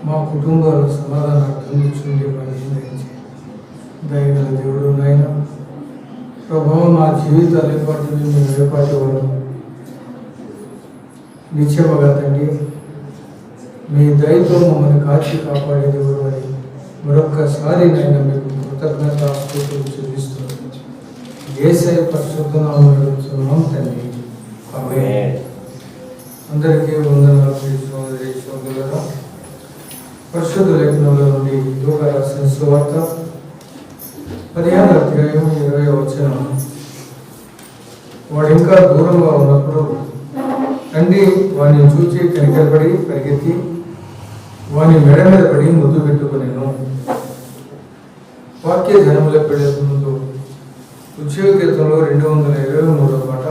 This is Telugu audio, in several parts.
మా కుటుంబాలు సమాధానార్థం కూర్చుండి పరిశీలించి దయగల దేవుడు నాయన ప్రభావం మా జీవితాలు ఏపాటి మేము ఏపాటి వాళ్ళు నిత్యముగా తండ్రి మీ దయతో మమ్మల్ని కాచి కాపాడే దేవుడు అని మరొక్కసారి నాయన మీకు కృతజ్ఞత స్తుతులు చెల్లిస్తున్నాం. యేసయ్య పరిశుద్ధ నామములో అడుగుతున్నాం తండ్రి, ఆమేన్. అందరికీ వందనాలు సోదరి సోదరులారా. పరిశుద్ధ లేఖనంలో నుండి లూకా రాసిన సువార్త 15వ అధ్యాయం 20వ వచనం. వాడు ఇంకా దూరంగా ఉన్నప్పుడు తండ్రి వాడిని చూచి కనికరపడి పరిగెత్తి వాని మెడ మీద పడి ముద్దు పెట్టుకునేను. వాక్య జనముల పెళ్ళే ముందు ఉద్యోగ కీర్తనలో 223వ పాట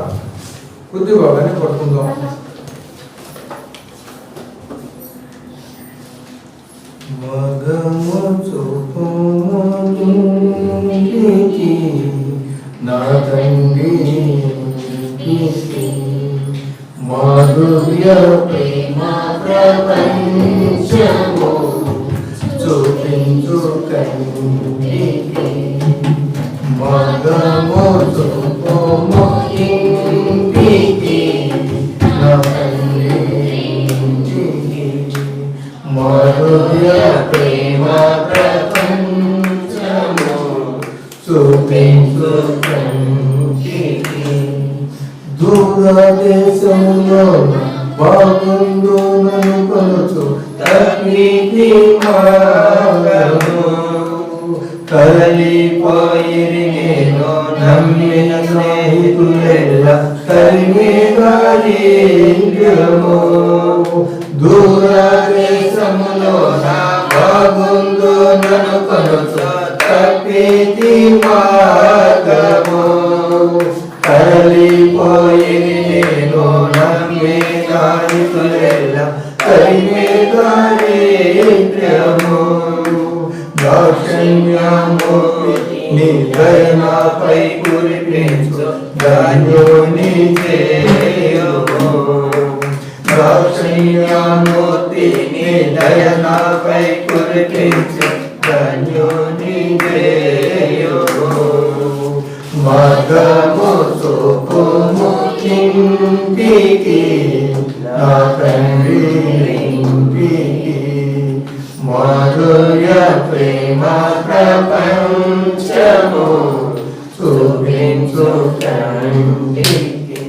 కొద్ది బాగానే పడుకుందాం. మగము చూపుము నా తండ్రి మాధుర్య ప్రేమ ప్రపంచము చూపించు కంటికి మగము చూపుము ఇంటికి నా తండ్రి మాధుర్య ప్రేమ ప్రపంచము చూపించు కంటికి దూరదేశంలో బాగుండు నన్ను కొలుచు తప్పిది మార్గము కదలిపోయిరి నేను నమ్మిన స్నేహితులెల్ల తరిమేగాము దూరదేశంలో నా బాగుండు నన్ను కొలుచు తప్పిది మార్గము కదలిపోయిరి నేను నమ్మిన తరిమేగాము దాక్షిణ్యము నీ దయనాపై కురిపించు ధన్యుని చేయము దాక్షిణ్యమూర్తి నీ దయనాపై కురిపించు ధన్యుని చేయము మార్గము చూపుము ఇంటికి నా తండ్రి ఇంటికి మాధుర్య ప్రేమ ప్రపంచము చూపించు కంటికి.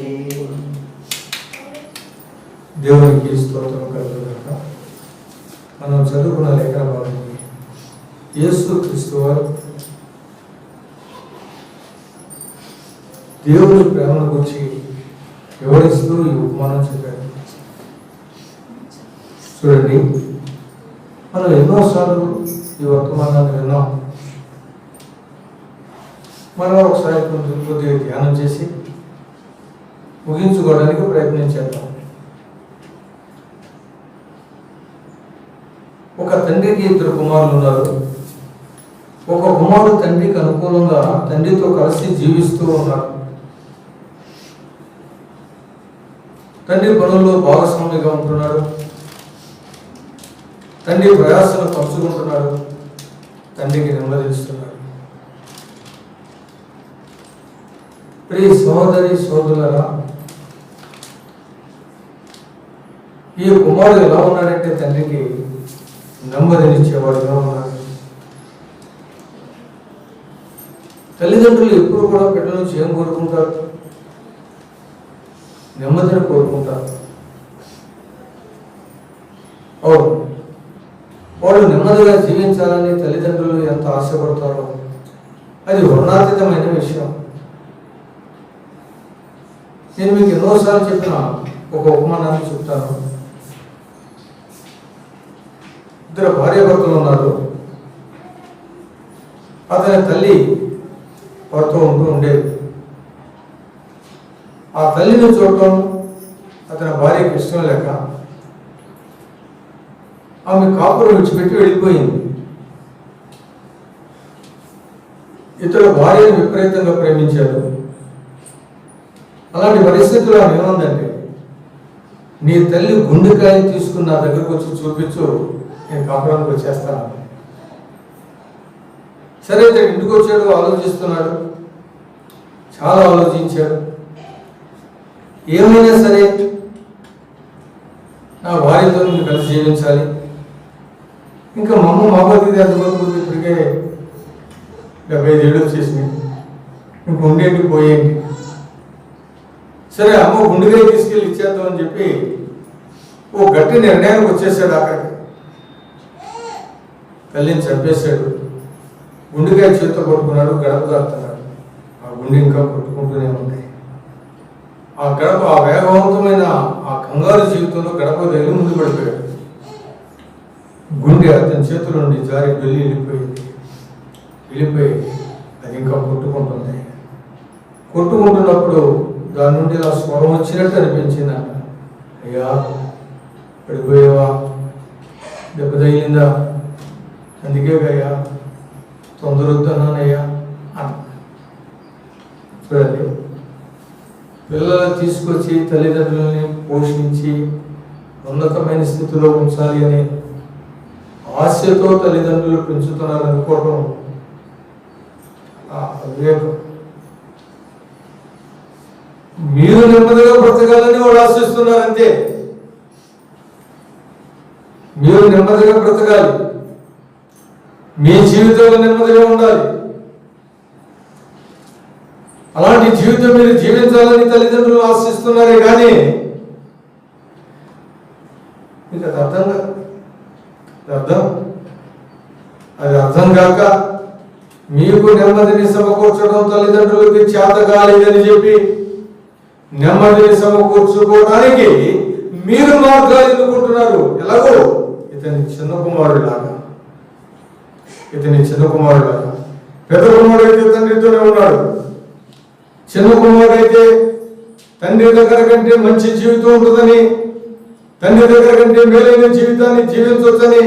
దేవునికి స్తోత్రం కలుగుగాక. మనం చదువుకున్న లేఖన భాగం యేసు క్రీస్తు వారు దేవుని ప్రేమను గురించి వివరిస్తూ ఈ ఉపమానం చెప్పారు. చూడండి, మనం ఎన్నోసార్లు ఈ వర్తమానాన్ని విన్నాం. మనం ఒకసారి కొంచెం కొద్దిగా ధ్యానం చేసి ముగించుకోవడానికి ప్రయత్నం చేద్దాం. ఒక తండ్రికి 2 కుమారులు ఉన్నారు. ఒక కుమారుడు తండ్రికి అనుకూలంగా తండ్రితో కలిసి జీవిస్తూ ఉన్నాడు. తండ్రి పనుల్లో భాగస్వామిగా ఉంటున్నాడు. తండ్రి ప్రయాసను పంచుకుంటున్నాడు. తండ్రికి నెమ్మదిస్తున్నాడు. ప్రియ సహోదరి సోదరులారా, ఈ కుమారుడు ఎలా ఉన్నాడంటే తండ్రికి నెమ్మదినిచ్చేవాడుగా ఉన్నాడు. తల్లిదండ్రులు ఎప్పుడు కూడా బిడ్డల నుంచి ఏం కోరుకుంటారు? నెమ్మదిని కోరుకుంటారు. అవును, వాళ్ళు నెమ్మదిగా జీవించాలని తల్లిదండ్రులు ఎంత ఆశపడతారో అది వర్ణాతీతమైన విషయం. నేను మీకు ఎన్నోసార్లు చెప్పిన ఒక ఉపమానాన్ని చెప్తాను. 2 భార్యాభర్తలు ఉన్నారు. అతని తల్లి వారితో ఉండేది. ఆ తల్లిని చూడటం అతని భార్యకి ఇష్టం లేక ఆమె కాపురం విడిచిపెట్టి వెళ్ళిపోయింది. ఇతడు భార్యను విపరీతంగా ప్రేమించాడు. అలాంటి పరిస్థితుల్లో ఆమె ఏముందంటే, నీ తల్లి గుండెకాయ తీసుకుని నా దగ్గరకు వచ్చి చూపించు, నేను కాపురానికి వచ్చేస్తాను. సరే ఇతను ఇంటికి వచ్చాడు, ఆలోచిస్తున్నాడు, చాలా ఆలోచించాడు. ఏమైనా సరే నా భార్యతో నేను కలిసి జీవించాలి. ఇంకా మా అమ్మ మా బతికి అందుకోకపోతే ఇప్పటికే 75 ఏళ్ళు వచ్చేసినాయి, ఇంక ఉండేంటి పోయేంటి. సరే అమ్మ గుండెగా తీసుకెళ్ళి ఇచ్చేద్దామని చెప్పి ఓ గట్టి నిర్ణయానికి వచ్చేసాడు. అక్కడికి తల్లిని చంపేశాడు. గుండెకాయ చేతితో కొట్టుకున్నాడు, గడప దాటుతున్నాడు. ఆ గుండె ఇంకా కొట్టుకుంటూనే ఉంది. ఆ గడప, ఆ వేగవంతమైన ఆ కంగారు జీవితంలో గడప తగిలి ముందు పడిపోయాడు. గుండె అతని చేతుల నుండి జారి వెళ్ళిపోయి అది ఇంకా కొట్టుకుంటుంది. కొట్టుకుంటున్నప్పుడు దాని నుండి ఇలా స్వరం వచ్చినట్టు అనిపించింది. అన్న అయ్యా పడిపోయావా, దెబ్బ తగిలిందా, అందుకే అయ్యా తొందర వద్దన్నానయ్యా అన్న. చూడండి, పిల్లలు తీసుకొచ్చి తల్లిదండ్రులని పోషించి ఉన్నతమైన స్థితిలో ఉంచాలి అని ఆశతో తల్లిదండ్రులు పెంచుతున్నారు అనుకోవడం వివేకం. మీరు నెమ్మదిగా బ్రతకాలని వాళ్ళు ఆశిస్తున్నారు అంతే. మీరు నెమ్మదిగా బ్రతకాలి, మీ జీవితంలో నెమ్మదిగా ఉండాలి. అలాంటి జీవితం మీరు జీవించాలని తల్లిదండ్రులు ఆశిస్తున్నారే కానీ మీకు అది అర్థం కాక మీకు నెమ్మదిని సమకూర్చడం తల్లిదండ్రులకి చేత కాలేదని చెప్పి నెమ్మదిని సమకూర్చుకోవడానికి మీరు మార్గాలు ఎన్నుకుంటున్నారు. ఎలాగో ఇతని చిన్న కుమారుడిలాగా పెద్ద కుమారుడు అయితే తండ్రితోనే ఉన్నాడు. చిన్న కుమారుడు అయితే తండ్రి దగ్గర కంటే మంచి జీవితం ఉంటుందని, తండ్రి దగ్గర కంటే మేలైన జీవితాన్ని జీవించవచ్చని,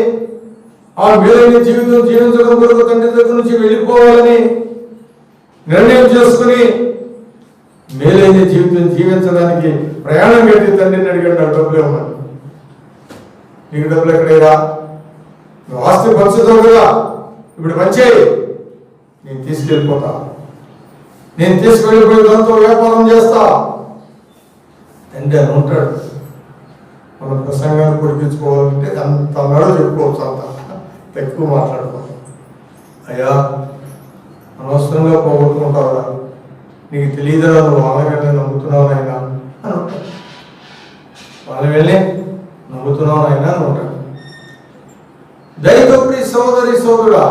ఆ మేలైన జీవితం జీవించడం కొరకు తండ్రి దగ్గర నుంచి వెళ్ళిపోవాలని నిర్ణయం చేసుకుని మేలైన జీవితం జీవించడానికి ప్రయాణం పెట్టి తండ్రిని అడిగాడు, నాకు డబ్బులు ఇవ్వమని. నీకు డబ్బులు ఎక్కడేరా, నువ్వు ఆస్తి పంచుతావు కదా, ఇప్పుడు పంచేయి, నేను తీసుకెళ్ళిపోతా, నేను తీసుకెళ్ళిపోయి దాంతో వ్యాపారం చేస్తా. తండ్రి అని ఉంటాడు. మన ప్రసంగాన్ని పొడిపించుకోవాలంటే అంత అన్నాడో చెప్పుకోవచ్చు, అంత ఎక్కువ మాట్లాడుకోవాలి. అయ్యా అనవసరంగా పోగొట్టుకుంటావురా, నీకు తెలియదురా, నువ్వు వాళ్ళని నమ్ముతున్నావు నాయన అని ఉంటాడు. వాళ్ళని వెళ్ళి నమ్ముతున్నావు నాయన అని ఉంటాడు. దైవప్రియ సోదరి సోదరుడా,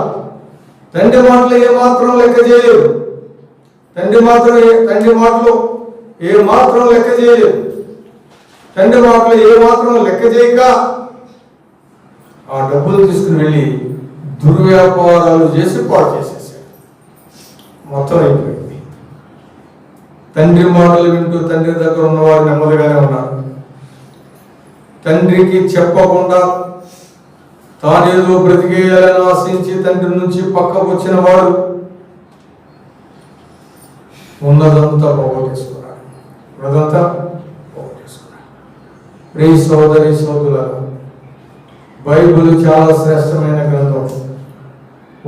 తండ్రి మాటలు ఏమాత్రం లెక్క చేయలేవు. తండ్రి మాటలు ఏమాత్రం లెక్క చేయలేవు. తండ్రి మాటలు ఏమాత్రం లెక్క చేయక ఆ డబ్బులు తీసుకుని వెళ్ళి దుర్వ్యాపారాలు చేసి పాడు చేసేసాడు. మొత్తం అయిపోయింది. తండ్రి మాటలు వింటూ తండ్రి దగ్గర ఉన్నవాడు నెమ్మదిగానే ఉన్నాడు. తండ్రికి చెప్పకుండా తానేదో బ్రతికేయాలని ఆశించి తండ్రి నుంచి పక్కకు వచ్చిన వాడు ఉన్నదంతా పోగొట్టేసుకున్నాడు. ప్రియ సోదరి సోదరులారా, బైబిల్ చాలా శ్రేష్టమైన గ్రంథం.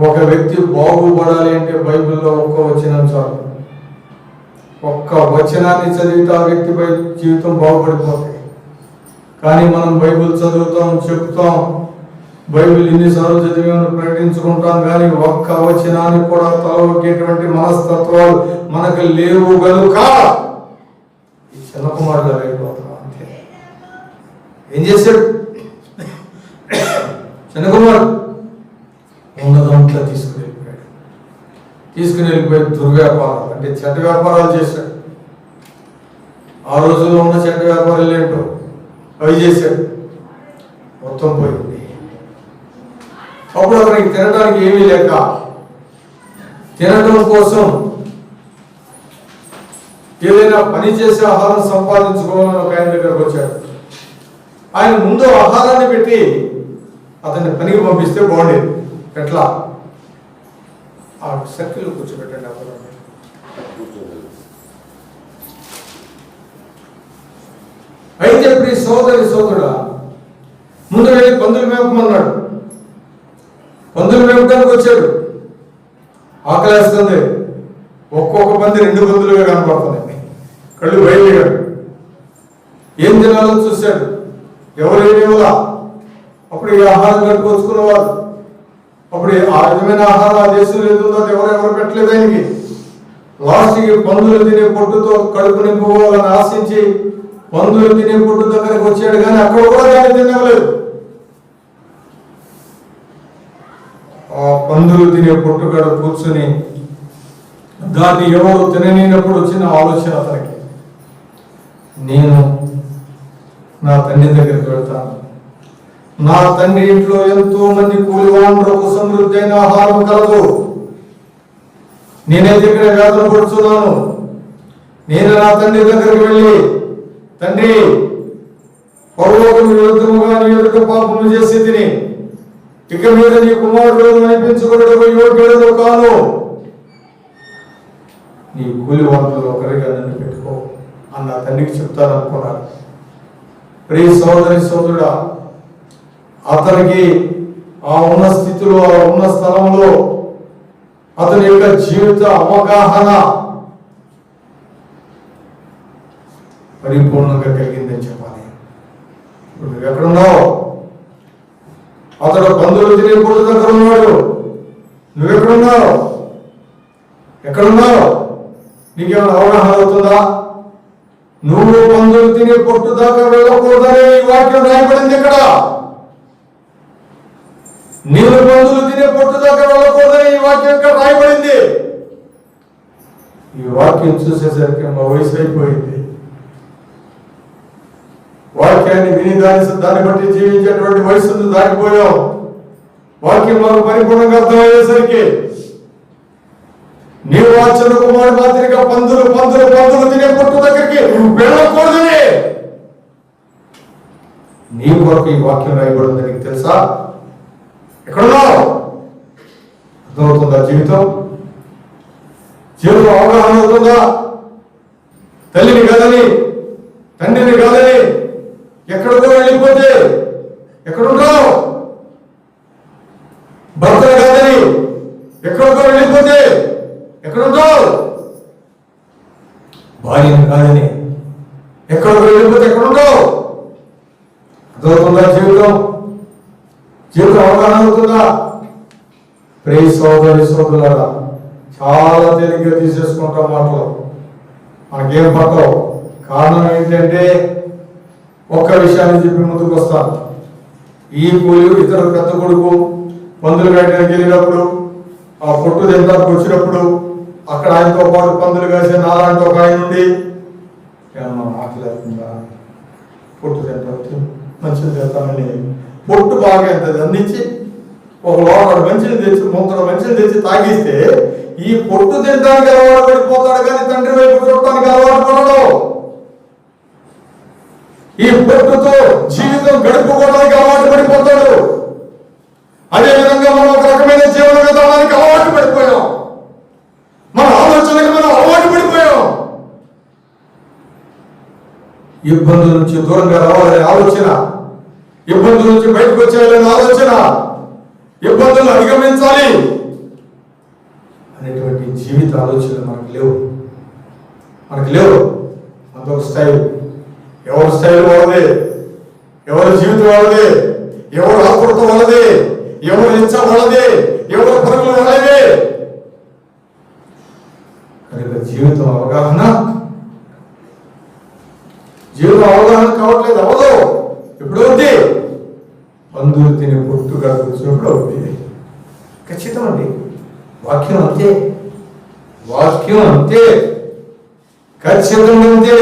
ఒక వ్యక్తి బాగుపడాలి అంటే బైబిల్లో ఒక్క వచనం చాలు. ఒక్క వచనాన్ని చదివితే ఆ వ్యక్తి జీవితం బాగుపడిపోతాయి. కానీ మనం బైబిల్ చదువుతాం, చెప్తాం, బైబిల్ ఎన్నిసార్లు చదివామని ప్రకటించుకుంటాం, కానీ ఒక్క వచనాన్ని కూడా తలవకేటువంటి మనస్తత్వాలు మనకు లేవు గనుక ఈ చిన్న కుమారుడు అయిపోతాం. అంతే. ఏం చేశాడు చిన్న కుమారుడు? ఉన్నదంతా తీసుకుని వెళ్ళిపోయి దుర్వ్యాపారాలు అంటే చెడ్డ వ్యాపారాలు చేశాడు. ఆ రోజుల్లో ఉన్న చెడ్డ వ్యాపారాలు ఏంటో అవి చేశాడు. మొత్తం పోయింది. అప్పుడు అతనికి తినడానికి ఏమీ లేక తినడం కోసం ఏదైనా పని చేసే ఆహారం సంపాదించుకోవాలని ఒక ఆయన దగ్గరకు వచ్చాడు. ఆయన ముందు ఆహారాన్ని పెట్టి అతన్ని పనికి పంపిస్తే బాగుండేది. ఎట్లా? ఆ సర్కిల్ కూర్చోబెట్టండి. అప్పుడు అయితే ఇప్పుడు ఈ సోదరుడా ముందు వెళ్ళి పందులు మేపమన్నాడు. పందులు మేపడానికి వచ్చాడు. ఆకలేస్తుంది. ఒక్కొక్క పంది 2 పందులుగా కనపడుతున్నాయి. కళ్ళు బయలుదేరాడు. ఏం తినాలో చూశాడు. ఎవరేమిలా అప్పుడు ఈ ఆహారం కట్టుకొచ్చుకున్నవారు. అప్పుడు ఆ విధమైన ఆహారం ఆ దేశంలో ఏదో ఎవరెవరు పెట్టలేదు ఆయనకి. లాస్ట్కి పందులు తినే పొట్టుతో కడుపు నింపుకోవాలని ఆశించి పందులు తినే పొట్టు దగ్గరకు వచ్చాడు. కానీ అక్కడ కూడా దాన్ని తినలేదు. ఆ పందులు తినే పొట్టు కాడ కూర్చుని దాన్ని ఎవరు తిననీనప్పుడు వచ్చిన ఆలోచన అతనికి, నేను నా తండ్రి దగ్గరికి వెళ్తాను. నా తండ్రి ఇంట్లో ఎంతో మంది కూలివాండ్రకు సమృద్ధి అయిన ఆహారం కలదు. నేనైతే ఇక్కడ వేదన పడుతున్నాను. నేను నా తండ్రి దగ్గరికి వెళ్ళి, తండ్రి, పరలోకము విరుద్ధముగా నీ ఎదుట పాపము చేసి తిని ఇక మీద నీ కుమారుడు అనిపించుకున్నట్టు యోగ్యుడు కాను. నీ కూలి వాంతులు ఒకరిగా నన్ను పెట్టుకో అన్న తండ్రికి చెప్తాను అనుకున్నాడు. ప్రియ సోదరి సోదరుడా, అతనికి ఆ ఉన్న స్థితిలో, ఆ ఉన్న స్థలంలో అతని యొక్క జీవిత అవగాహన పరిపూర్ణంగా కలిగిందని చెప్పాలి. ఇప్పుడు నువ్వు ఎక్కడున్నావు? అతడు పందులు తినే పొట్టు దగ్గర ఉన్నాడు. నువ్వెక్కడున్నావు? ఎక్కడున్నావు? నీకేమైనా అవగాహన అవుతుందా? నువ్వు పందులు తినే పొట్టు దాకా వెళ్ళకూడదని ఈ వాక్యం రాయబడింది. ఇక్కడ నీవు పందులు తినే పొట్టు దాకా వెళ్ళకూడదని ఈ వాక్యం ఇక్కడ రాయబడింది. ఈ వాక్యం చూసేసరికి మా వయసు అయిపోయింది. వాక్యాన్ని విని దాన్ని బట్టి జీవించేటువంటి వయసును దాటిపోయాం. వాక్యం మనకు పరిపూర్ణంగా అర్థమయ్యేసరికి నీవు ఆ చిన్న కుమారుడు మాదిరిగా పందులు పందులు పందులు తినే పొట్టు దగ్గరికి వెళ్ళకూడదని నీ కొరకు ఈ వాక్యం రాయబడింది. నీకు తెలుసా? ఎక్కడున్నావు? అర్థమవుతుందా? జీవితం అవగాహన అవుతుందా? తల్లిని కాదని, తండ్రిని కాదని ఎక్కడికో వెళ్ళిపోతే ఎక్కడుంటావు? భర్తను కాదని ఎక్కడికో వెళ్ళిపోతే ఎక్కడుంటావు? భార్యను కాదని ఎక్కడికో వెళ్ళిపోతే ఎక్కడుంటావు? అర్థమవుతుందా? జీవితం అవగాహన అవుతుందా? ప్రియ సోదరి సోదరులారా, చాలా తేలిగ్గా తీసేసుకుంటాం మాటలు. మనకేం పట్టవు. కారణం ఏంటంటే ఒక్క విషయాన్ని చెప్పి ముందుకు వస్తాను. ఈ కూలి ఇతర పెద్ద కొడుకు పందులు కాయడానికి వెళ్ళినప్పుడు ఆ పొట్టు తింటానికి వచ్చినప్పుడు అక్కడ ఆయనతో పాటు పందులు కాసే నాలాంటి ఒక ఆయన నుండి ఏమన్నా మాట్లాడుతుందా, పొట్టు తింటానికి మంచిది తింటామని పొట్టు బాగా ఎంత అందించి ఒక లోపల మంచిని తెచ్చి ముందర మంచిని తెచ్చి తాగిస్తే ఈ పొట్టు తినడానికి అలవాటు పడిపోతాడు, కానీ తండ్రి వైపు చూడటానికి అలవాటు పడడు. ఈ పొట్టుతో జీవితం గడుపుకోవడానికి అలవాటు పడిపోతాడు. అదేవిధంగా మనం ఒక రకమైన జీవన విధానానికి అలవాటు పడిపోయాం. మన ఆలోచనకి మనం అలవాటు పడిపోయాం. ఇబ్బందుల నుంచి దూరంగా రావాలనే ఆలోచన, ఇబ్బందుల నుంచి బయటకు వచ్చేయాలనే ఆలోచన, ఇబ్బందులు అధిగమించాలి అనేటువంటి జీవిత ఆలోచన మనకు లేవు. అదొక స్టైల్. ఎవరి స్టైల్ వాళ్ళదే, ఎవరి జీవితం వాళ్ళదే, ఎవరు ఆకృత వాళ్ళదే, ఎవరు ఇచ్చ వాళ్ళదే, ఎవరు పరుగులు వాళ్ళదే. కనుక జీవితం అవగాహన కావట్లేదు. అవ్వదు. ఎప్పుడు అవుద్ది? పందులు తినే పొట్టుగా కూర్చున్నప్పుడు అవుతుంది. ఖచ్చితం అండి. వాక్యం అంతే, ఖచ్చితంగా అంతే.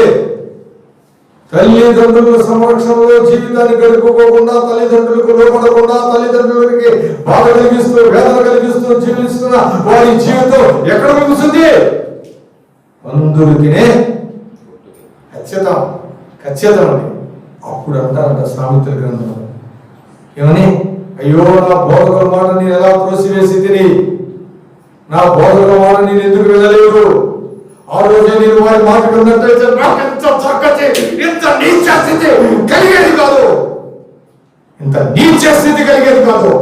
తల్లిదండ్రుల సంరక్షణలో జీవితాన్ని గడుపుకోకుండా, తల్లిదండ్రులకు లోపడకుండా, తల్లిదండ్రులకి బాధ కలిగిస్తూ, వేదన కలిగిస్తూ జీవిస్తున్న వారి జీవితం ఎక్కడ ముగుస్తుంది? పందులు తినే ఖచ్చితం అండి. అప్పుడు అంటారంట సామెతల గ్రంథం ఏమని, అయ్యో నా బోధకుల మాట నేను ఎలా త్రోసివేసి తిని, నా బోధకుల మాట నేను ఎందుకు వినలేదు? ఆ రోజే నేను వారి మాట విన్నట్టయితే నాకెంత చక్కటి, ఇంత నీచ స్థితి కలిగేది కాదు.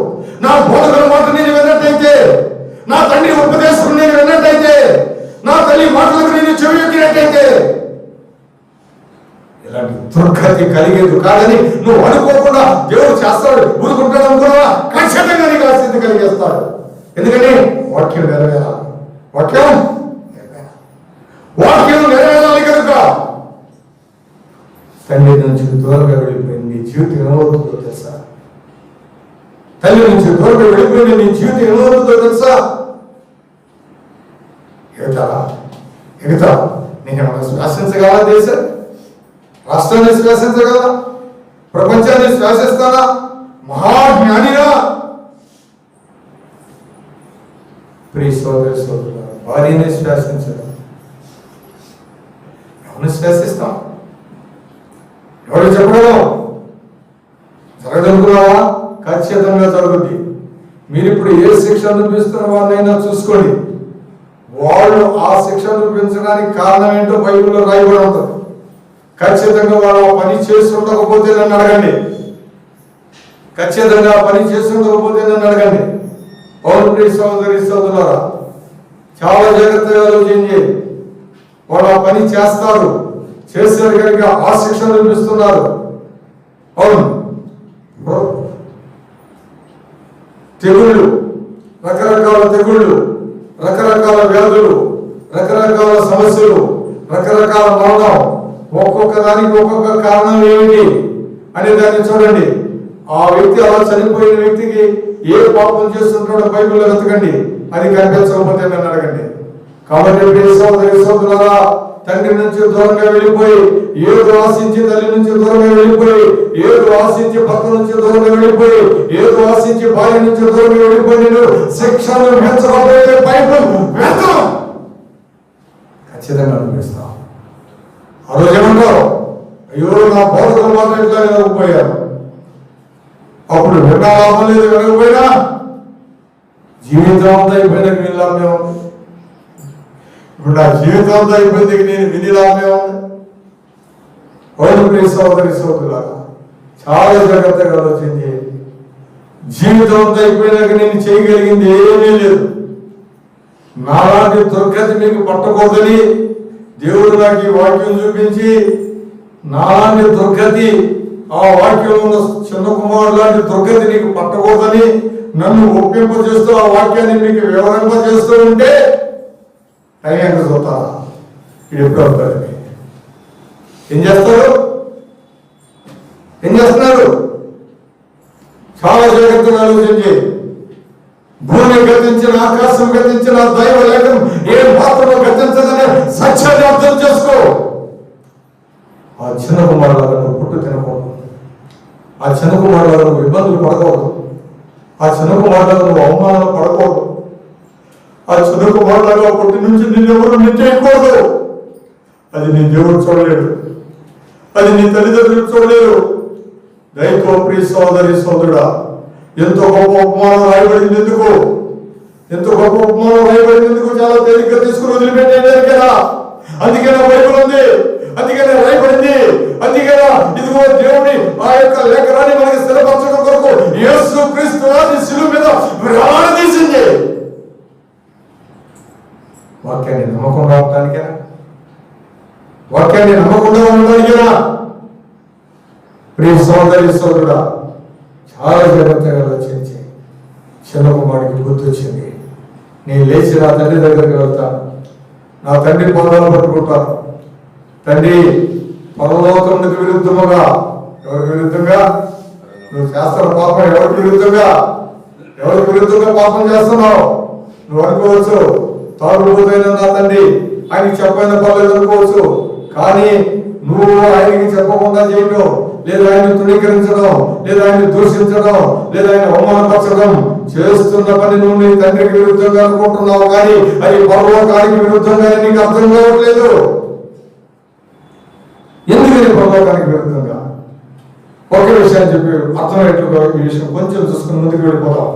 నా బోధకుల మాట నేను విన్నట్టయితే, నా తండ్రి ఉపదేశం నేను విన్నట్టయితే, నా తల్లి మాటలకు నేను చెవి ఎక్కినట్టయితే ఇలాంటి దుర్గతి కలిగేది కాదని నువ్వు అనుకోకుండా దేవుడు చేస్తాడు. ఊరుకుంటాడు అనుకున్నావా? ఖచ్చితంగా నీకు ఆ స్థితి కలిగేస్తాడు. ఎందుకని వాక్యం నెరవేరాలి. వాక్యం నెరవేరాలి కనుక తండ్రి నుంచి దూరంగా వెళ్ళిపోయింది నీ జీవితం ఏమవుతుందో తెలుసా? తల్లి నుంచి దూరంగా వెళ్ళిపోయింది నీ జీవితం ఏమవుతుందో తెలుసా? ఎగతా నేనేమన్నా శ్వాసించగలరా? దేశం రాష్ట్రాన్ని శ్వాసించగలరా? ప్రపంచాన్ని శ్వాసిస్తానా? మహాజ్ఞానిగా ప్రియ సోదరి సోదరుల భార్యని శ్వాసించడం ఎవరిని శ్వాసిస్తాం? ఎవరు చెప్పడం? జరగదనుకున్నావా? ఖచ్చితంగా జరుగుద్ది. మీరు ఇప్పుడు ఏ శిక్ష అనిపిస్తున్న వారినైనా చూసుకోండి. వాళ్ళు ఆ శిక్ష అనిపించడానికి కారణం ఏంటో బైబిల్లో రాయబడి ఉంటుంది. ఖచ్చితంగా వాళ్ళు ఆ పని చేస్తుండకపోతే నన్ను అడగండి. ఖచ్చితంగా పని చేస్తుండకపోతే నన్ను అడగండి. అవును ప్రియ సోదరి సోదరులారా, చాలా జాగ్రత్తగా ఆలోచించి వాళ్ళు ఆ పని చేస్తారు. చేశారు కనుక ఆ శిక్ష అనిపిస్తున్నారు. అవును, తెగుళ్ళు, రకరకాల తెగుళ్ళు, రకరకాల వ్యాధులు, రకరకాల సమస్యలు, రకరకాల మరణం. ఒక్కొక్క దానికి ఒక్కొక్క కారణం ఏమిటి అనే దాన్ని చూడండి. ఆ వ్యక్తి అలా చనిపోయిన వ్యక్తికి ఏ పాపం చేస్తుంటాడో బైబిల్లో వెతకండి. అది కనిపించకపోతే నన్ను అడగండి. కాబట్టి ప్రియ సోదరి సోదరులారా, తండ్రి నుంచి దూరంగా వెళ్ళిపోయి, ఏదో ఆశించి తల్లి నుంచి దూరంగా వెళ్ళిపోయి, ఏదో ఆశించి భర్త నుంచి దూరంగా వెళ్ళిపోయి, ఏదో ఆశించి భార్య నుంచి దూరంగా వెళ్ళిపోయి నేను శిక్షను పెంచకపోతే బైబిల్ వ్యర్థం ఖచ్చితంగా అనిపిస్తాం. ఆ రోజు ఏమంటావు? అయ్యో నా బోధకుల మాట ఇట్లా వినకపోయాను. అప్పుడు విన్నా లాభం లేదు, వినకపోయినా జీవితం అంతా అయిపోయినాక విన్నాం మేము. ఇప్పుడు నా జీవితం అంతా అయిపోయింది, నేను విని లాభమే ఉంది. అవును ప్రియ సోదరి సోదరులారా, చాలా జాగ్రత్తగా ఆలోచించి జీవితం అంతా అయిపోయినాక నేను చేయగలిగింది ఏమీ లేదు. నాలాంటి దుర్గతి మీకు పట్టకూడదని దేవుడు నాకు ఈ వాక్యం చూపించి, నాలాంటి దుర్గతి, ఆ వాక్యంలో ఉన్న చిన్న కుమారుడు లాంటి దుర్గతి నీకు పట్టకూడదని నన్ను ఒప్పింపజేస్తూ ఆ వాక్యాన్ని మీకు వివరింపజేస్తూ ఉంటే టైం ఎంత చూస్తారా? ఇది ఎప్పుడు అవుతారు? ఏం చేస్తారు? ఏం చేస్తున్నారు? చాలా జాగ్రత్తగా ఆలోచించి భూమి గతించిన, ఆకాశం గతించిన, దైవ లేఖనం ఏ మాత్రమో గతించదనే సత్యాన్ని అర్థం చేసుకో. ఆ చిన్న కుమారులాగా నువ్వు పుట్టు తినకూడదు. ఆ చిన్న కుమారులాగా నువ్వు ఇబ్బందులు పడకూడదు. ఆ చిన్న కుమారులాగా నువ్వు అవమానాలు పడకూడదు. ఆ చిన్న కుమారులాగా పుట్టి నుంచి నిన్నెవరు నిశ్చయకూడదు. అది నీ దేవుడు చూడలేడు, అది నీ తల్లిదండ్రులు చూడలేరు. దైవ ప్రియ సోదరి సోదరుడా, ఎంతో గొప్ప ఉపమానం రాయబడింది ఎందుకు? ఎంతో గొప్ప ఉపమానం రాయబడింది ఎందుకు? చాలా తేలిగ్గా తీసుకుని వదిలిపెట్టేది కదా. అందుకేనా బైబిల్ ఉంది, అందుకేనా రాయబడింది, అందుకేనా ఇదిగో దేవుని ఆ యొక్క లేఖనాన్ని మనకి స్థిరపరచడం కొరకు యేసు క్రీస్తు వారిని శిలువ మీద వేలాడదీసింది. వాక్యాన్ని నమ్మకుండా ఉండడానికేనా? వాక్యాన్ని నమ్మకుండా ఉండడానికేనా? ప్రియ సోదరి సోదరుడా, చాలా జాగ్రత్తగా ఆలోచించి చిన్న కుమారుడికి గుర్తొచ్చింది. నేను లేచి నా తండ్రి దగ్గరికి వెళ్తాను, నా తండ్రి పాదాలు పట్టుకుంటాను. తండ్రి, పరలోకమునకు విరుద్ధముగా, ఎవరికి విరుద్ధంగా నువ్వు చేస్తున్న పాపం? ఎవరికి విరుద్ధంగా? ఎవరికి విరుద్ధంగా పాపం చేస్తున్నావు? నువ్వు అనుకోవచ్చు తాగుబోతైన నా తండ్రి ఆయనకి చెప్పైన పర్లేదు అనుకోవచ్చు. కానీ నువ్వు ఆయనకి చెప్పకుండా చేయటం, లేదా ఆయన తృణీకరించడం, లేదా ఆయన దూషించడం, లేదా ఆయన అవమానపరచడం చేస్తున్న పని నువ్వు నీ తండ్రికి విరుద్ధంగా అనుకుంటున్నావు. కానీ అది పరలోకానికి విరుద్ధంగా నీకు అర్థం కావట్లేదు. ఎందుకని పరలోకానికి విరుద్ధంగా? ఒకే విషయాన్ని చెప్పి అర్థమయ్యేట్టుగా ఈ విషయం కొంచెం చూసుకుని ముందుకు వెళ్ళిపోతాం.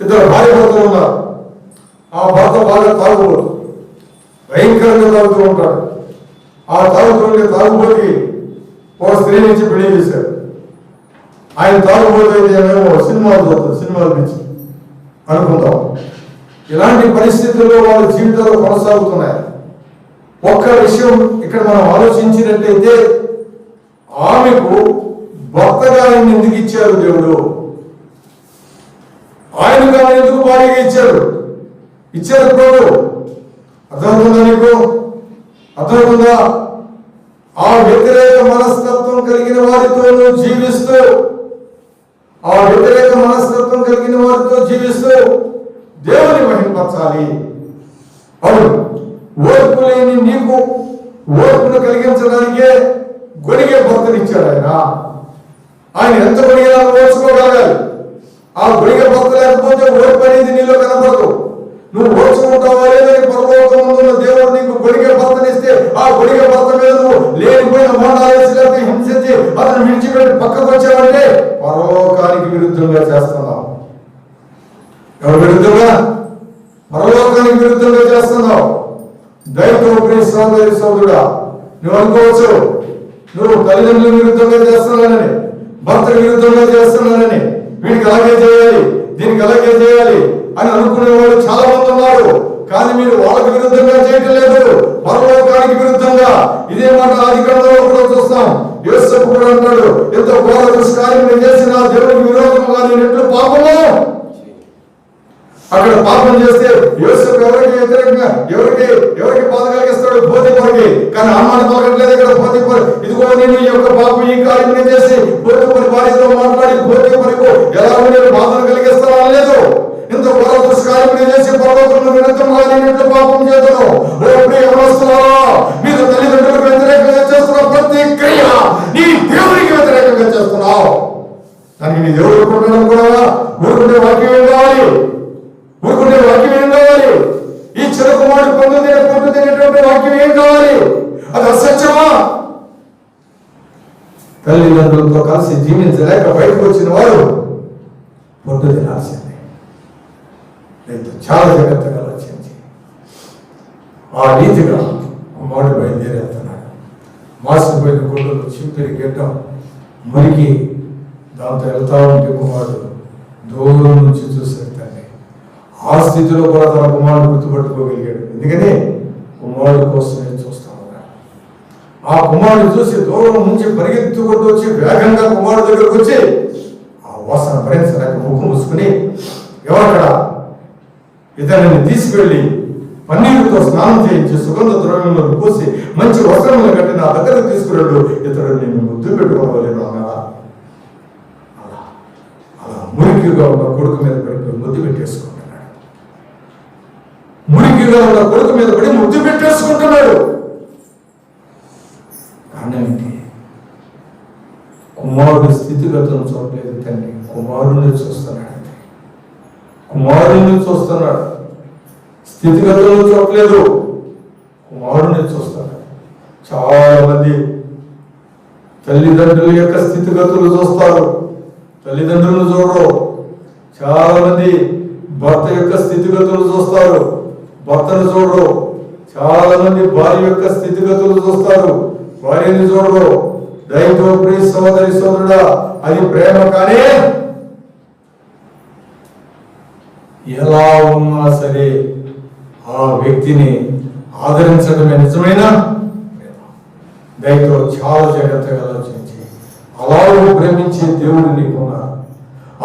ఇద్దరు భార్య భర్తలు ఉన్నారు. ఆ భర్త బాగా తాగుబోతు, భయంకరంగా తాగుతూ ఉంటాడు. ఆ తాగుతుండే తాగుబోతుకి ఒక స్త్రీ నుంచి పెళ్లి చేశారు. ఆయన తాగుబోతే ఏమేమో సినిమాలు చూస్తారు, సినిమాలు పిచ్చి అనుకుంటాం. ఇలాంటి పరిస్థితుల్లో వాళ్ళ జీవితాలు కొనసాగుతున్నాయి. ఒక్క విషయం ఇక్కడ మనం ఆలోచించినట్టయితే, ఆమెకు భర్తగా ఆయన ఎందుకు ఇచ్చారు దేవుడు? ఆయనకు ఆమె ఎందుకు భార్యగా ఇచ్చారు? ప్రభు. అర్థమవుతుందా నీకు? అర్థమవుతుందా? ఆ వ్యతిరేక మనస్తత్వం కలిగిన వారితో జీవిస్తూ, దేవుని మహిమపరచాలి. అవును, ఓర్పు లేని నీకు ఓర్పును కలిగించడానికే గొడిగే భర్తనిచ్చాడు ఆయన ఎంత గొడిగినా ఓర్చుకోగలగాలి. ఆ గొడిగే భర్త లేకపోతే ఓర్పు అనేది నీలో కనపడదు. నువ్వు ఓర్చుకుంటావా లేదని పరలోకమున్న దేవుడు నీకు గొడిగే భర్తనిస్తే, ఆ గొడిగే భర్త మీద నువ్వు లేనిపోయిన మోడాలేసి లేకపోతే హింసించి అతను విడిచిపెట్టి పక్కకు వచ్చావంటే పరలోకానికి విరుద్ధంగా చేస్తున్నావు. ఎవరు విరుద్ధంగా? పరలోకానికి విరుద్ధంగా చేస్తున్నావు. దైవ ప్రియ సోదరి సోదరుడా, నువ్వు అనుకోవచ్చు నువ్వు తల్లిదండ్రుల విరుద్ధంగా చేస్తున్నానని, భర్తకు విరుద్ధంగా చేస్తున్నానని, వీడికి అలాగే చేయాలి, దీనికి అలాగే చేయాలి అని అనుకునే వాళ్ళు చాలా మంది ఉన్నారు. కానీ మీరు వాళ్ళకి విరుద్ధంగా చేయటం లేదు, పరలోకానికి విరుద్ధంగా. ఇదే మాట ఆదికాండంలో కూడా చూస్తాం. యోసేపు కూడా అంటాడు, ఎంత ఘోర దుష్కార్యం చేసిన దేవుడికి విరోధముగా నేను ఎట్లు పాపము. అక్కడ పాపం చేస్తే యోసేపు ఎవరికి వ్యతిరేకంగా ఎవరికి బాధ కలిగిస్తాడు? పోతీఫరుకి. కానీ ఆ మాట పలకట్లేదు ఇక్కడ పోతీఫరు. ఇదిగో నేను ఈ యొక్క పాపం ఈ కార్యం చేసి పోతీఫరు భార్యతో మాట్లాడి పోతీఫరుకు ఎలా నేను బాధను కలిగిస్తాను అనలేదు. ఇంత ఘోర దుష్కార్యం చేసి పరలోకమునకు విరుద్ధంగా నేను ఎట్లు పాపం చేస్తాను. ఓ ప్రియ యవనస్తులారా, మీరు తల్లిదండ్రులకు వ్యతిరేకంగా చేస్తున్న ప్రతి క్రియ నీ దేవునికి వ్యతిరేకంగా చేస్తున్నావు. దానికి నీ దేవుడు ఊరుకుంటాడు కూడా. ఊరుకుంటే వాక్యం ఏం కావాలి? ఈ చిన్న కుమారుడు పొందు తినేటువంటి వాక్యం ఏం కావాలి? అది అసత్యమా? తల్లిదండ్రులతో కలిసి జీవించలేక బయటకు వచ్చిన వారు పొట్టు తినాల్సిందే. చాలా జాగ్రత్తగా ఆలోచించి ఆ రీతిగా కుమారుడు బయలుదేరేస్తున్నాడు. మాసిపోయిన గుడ్డలు చింపిరి గెట్టం మురికి దాంతో వెళ్తా ఉంటే కుమారుడు దూరం నుంచి చూసేస్తాడు. ఆ స్థితిలో కూడా తన కుమారుడు గుర్తుపట్టుకోగలిగాడు. ఎందుకని కుమారుడు కోసమే చూస్తా ఉన్నాడు. ఆ కుమారుడు చూసి దూరం నుంచి పరిగెత్తుకుంటూ వచ్చి వేగంగా కుమారుడు దగ్గరకు వచ్చి ఆ వాసన భరించలేక ముక్కు మూసుకుని, ఎవరక్కడ ఇతనిని తీసుకెళ్లి పన్నీరుతో స్నానం చేయించి సుగంధ ద్రవ్యంలో పూసి మంచి వస్త్రములు కట్టి నా దగ్గరకు తీసుకురాడు, ఇతడు నేను ముద్దు పెట్టుకోవలేదు అన్నాడా? అలా మురికిగా ఉన్న కొడుకు మీద పడిపోయి ముద్దు పెట్టేసుకుంటున్నాడు. ముద్దు పెట్టేసుకుంటున్నాడు. కారణం ఏంటి? కుమారుడి స్థితిగతులను చూడలేదు తండ్రి, కుమారుని చూస్తున్నాడు. స్థితిగతులను చూడలేదు, కుమారుని చూస్తున్నాడు. చాలా మంది తల్లిదండ్రుల యొక్క స్థితిగతులు చూస్తారు, తల్లిదండ్రులను చూడరు. చాలా మంది భర్త యొక్క స్థితిగతులు చూస్తారు, భర్తను చూడరు. చాలా మంది భార్య యొక్క స్థితిగతులు చూస్తారు, భార్యని చూడరు. దైవ ప్రియ సోదరి సోదరుడా, అది ప్రేమ కానీ ఎలా ఉన్నా సరే ఆ వ్యక్తిని ఆదరించడమే నిజమైన దయతో చాలా జాగ్రత్తగా ఆలోచించి అలాగూ ప్రేమించే దేవుడు నీకున్నారు.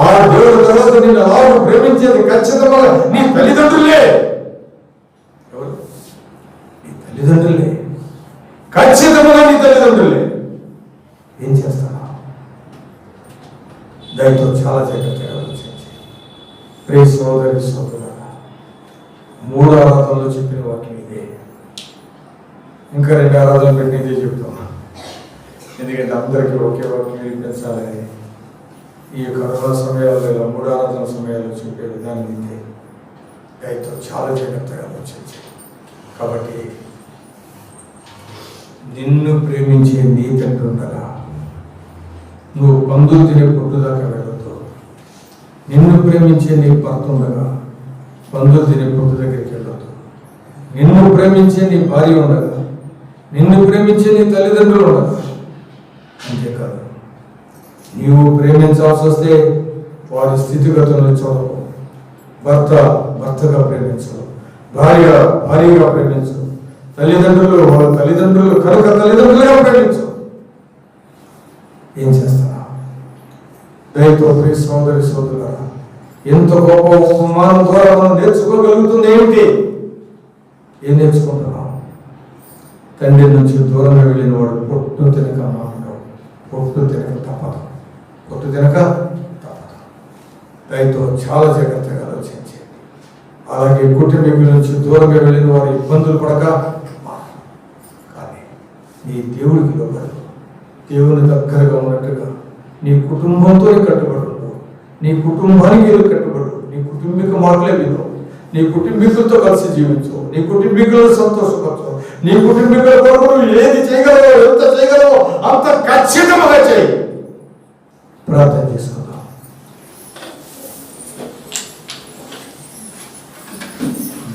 ఆ దేవుడు తర్వాత నేను అలాగూ ప్రేమించేది ఖచ్చితంగా నీ తల్లిదండ్రులే. ఎవరు? నీ తల్లిదండ్రులే, ఖచ్చితంగా నీ తల్లిదండ్రులే. ఏం చేస్తారా? దయతో చాలా జాగ్రత్తగా ఆలోచించి ప్రియ సోదరి సోదరులారా, 3 ఆరాధనలో చెప్పిన వాక్యం ఇదే. ఇంకా 2 ఆరాధనలు పెట్టి ఇదే చెప్తున్నా. ఎందుకంటే అందరికీ ఒకే వాక్యం వినిపించాలని ఈ కరోనా సమయాల్లో ఇలా 3 ఆరాధన సమయాల్లో చెప్పే విధానం ఇదే. దయతో చాలా జాగ్రత్తగా ఆలోచించి. కాబట్టి నిన్ను ప్రేమించే నీ తండ్రి ఉండగా నువ్వు పందులు తినే పొట్టు దాకా వెళ్ళొద్దు. నిన్ను ప్రేమించే నీ భర్త ఉండగా పందులు తినే పొట్టు దగ్గరికి వెళ్ళొద్దు. నిన్ను ప్రేమించే నీ భార్య ఉండగా, నిన్ను ప్రేమించే నీ తల్లిదండ్రులు ఉండగా, అంతేకాదు నీవు ప్రేమించాల్సి వస్తే వారి స్థితిగతులను చూడవు. భర్తగా ప్రేమించు, భార్యగా ప్రేమించు, తల్లిదండ్రులు కనుక తల్లిదండ్రులుగా ప్రేమించు. ఏం చేస్తున్నా? దయతో ప్రియ సోదరులారా, ఎంత గొప్ప ఉపమానం ద్వారా మనం నేర్చుకోగలుగుతుంది ఏమిటి? ఏం నేర్చుకుంటున్నాం? తండ్రి నుంచి దూరంగా వెళ్ళిన వాడు పొట్టు తినక మానడు, పొట్టు తినక తప్పదు. దయతో చాలా జాగ్రత్తగా ఆలోచించి, అలాగే కుటుంబీకుల నుంచి దూరంగా వెళ్ళిన వారు ఇబ్బందులు పడక, కానీ నీ దేవుడికి లోబడు, దేవుని దగ్గరగా ఉన్నట్టుగా నీ కుటుంబంతో కట్టుబడు, నీ కుటుంబానికి కట్టుబడు, నీ కుటుంబిక మాటలే విను, నీ కుటుంబీకులతో కలిసి జీవించు, నీ కుటుంబీకులను సంతోషపరచు, నీ కుటుంబీకుల కొరకు ఏది చేయగలవో, ఎంత చేయగలవో అంత ఖచ్చితంగా చేయి. ప్రార్థన చేసుకుందాం.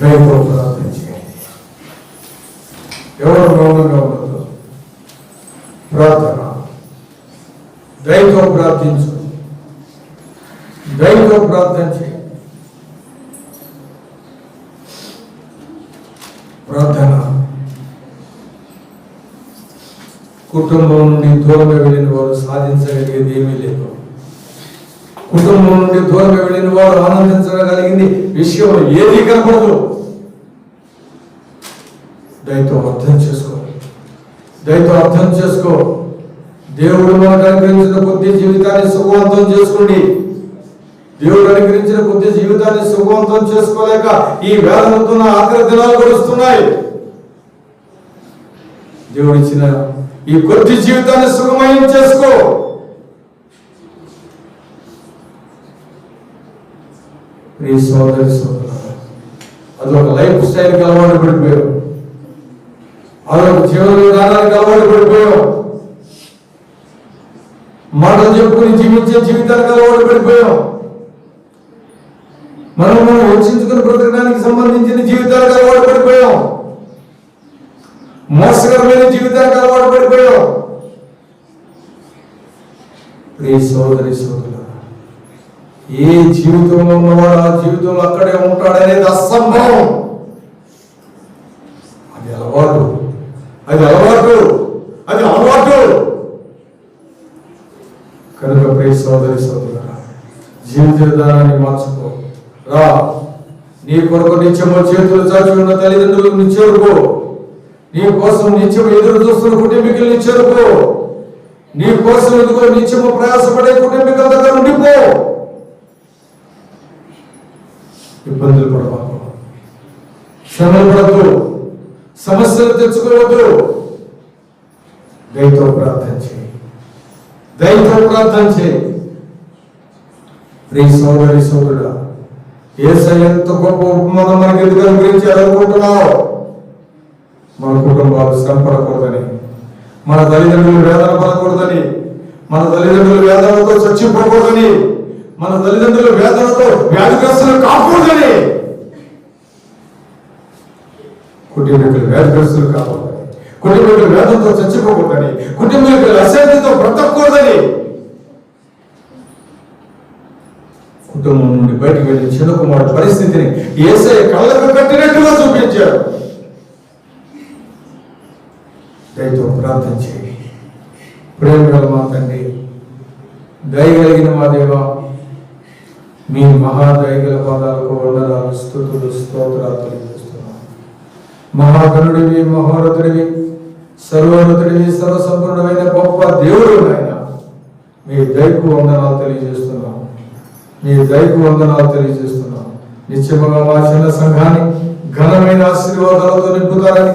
దయతో ప్రార్థన చేయండి. ఎవరు మౌనంగా ఉండదు. ప్రార్థన దయతో ప్రార్థించు, దయతో ప్రార్థన చేయి. ప్రార్థన కుటుంబం నుండి దూరంగా వెళ్ళిన వారు సాధించగలిగేది ఏమీ లేదు. కుటుంబం నుండి దూరంగా వెళ్ళిన వారు ఆనందించగలిగింది విషయం ఏది కనపడదు. దయతో అర్థం చేసుకో. దేవుడు మనకు అనుగ్రహించిన కొద్ది జీవితాన్ని సుఖవంతం చేసుకోండి. దేవుడు అనుగ్రహించిన కొద్ది జీవితాన్ని సుఖవంతం చేసుకోలేక ఈ వేదనతో ఆఖరి దినాలు గడుస్తున్నాయి. దేవుడిచ్చిన ఈ కొద్ది జీవితాన్ని సుఖమయం చేసుకో. ప్రియ సోదరులారా, అదొక లైఫ్ స్టైల్కి అలవాటు పడిపోయాం, అదొక జీవన విధానానికి అలవాటు పడిపోయాం, మాటలు చెప్పుకుని జీవించే జీవితానికి అలవాటు పడిపోయాం, మనం రక్షించుకుని బ్రతకడానికి సంబంధించిన జీవితానికి అలవాటు పడిపోయాం, మోసకరమైన జీవితానికి అలవాటు పడిపోయాం. ప్రియ సోదరులారా, ఏ జీవితంలో ఉన్నవాడు ఆ జీవితంలో అక్కడే ఉంటాడనేది అసంభవం. అది అలవాటు. కనుక ప్రియ సోదరులారా, జీవిత విధానాన్ని మార్చుకో. రా, నీ కొరకు నిత్యము చేతులు చాచి ఉన్న తల్లిదండ్రులకు చేరుకో. నీ కోసం నిత్యం ఎదురు చూస్తున్న కుటుంబీకుల్ని చేరుకో. నీ కోసం ఎదుగో నిత్యము ప్రయాసపడే కుటుంబీకుల దగ్గర ఉండిపో. ఇబ్బందులు పడవద్దు, శ్రమలు పడద్దు, సమస్యలు తెచ్చుకోవద్దు. దయతో ప్రార్థన చేయి. ప్రియ సోదరుడా, యేసయ్య ఎంత గొప్ప ఉపమానం మనకి ఎందుకు అనుగ్రహించాలనుకుంటున్నావు? మన కుటుంబాలు శ్రమ పడకూడదని, మన తల్లిదండ్రులు వేదన పడకూడదని, మన తల్లిదండ్రులు వేదనతో చచ్చిపోకూడదని, మన తల్లిదండ్రులు వేదనతో వ్యాధిగ్రస్తులు కాకూడదని, కుటుంబీకులు వ్యాధిగ్రస్తులు కాకూడదని, కుటుంబీకులు వేదనతో చచ్చిపోకూడదని, కుటుంబీకులు అశాంతితో బ్రతకూడదని, కుటుంబం నుండి బయటకు వెళ్ళి చిన్న కుమారుడు పరిస్థితిని యేసయ్య కళ్ళకు కట్టినట్టుగా చూపించాడు. దయతో ప్రార్థన చేయండి. ప్రేమ గల మా తండ్రి, దయగలిగిన మా దేవా, మీ మహాదయగల పాదాలకు వందనాలు, స్తుతులు, స్తోత్రాలు తెలియజేస్తున్నాను. మహాగణుడివి, మహోన్నతుడివి, సర్వోన్నతుడివి, సర్వసంపన్నుడైన గొప్ప దేవుడు ఆయన, మీ దయకు వందనాలు తెలియజేస్తున్నాం. నిత్యముగా మా చిన్న సంఘాన్ని ఘనమైన ఆశీర్వాదాలతో నింపుతారని,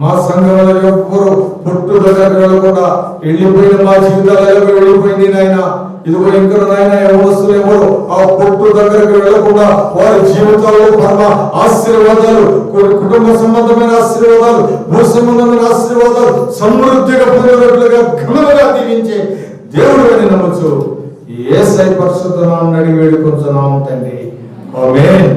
మా సంఘంలో ఎవ్వరు పుట్టు దగ్గరకు వెళ్ళకుండా వెళ్ళిపోయిన మా జీవితాలలో వెళ్ళిపోయింది నాయన. ఇదిగో ఇంకా నాయన ఎవరు ఆ పుట్టు దగ్గరకు వెళ్ళకుండా వారి జీవితాల్లో పరమ ఆశీర్వాదాలు, కుటుంబ సంబంధమైన ఆశీర్వాదాలు, భూ సంబంధమైన ఆశీర్వాదాలు సమృద్ధిగా పొందినట్లుగా ఘనముగా దీవించే దేవుడు అని నమ్మచ్చు. యేసయ్య పరిశుద్ధ నామమున అడిగి వేడుకొంచున్నాము తండ్రి. ఆమేన్.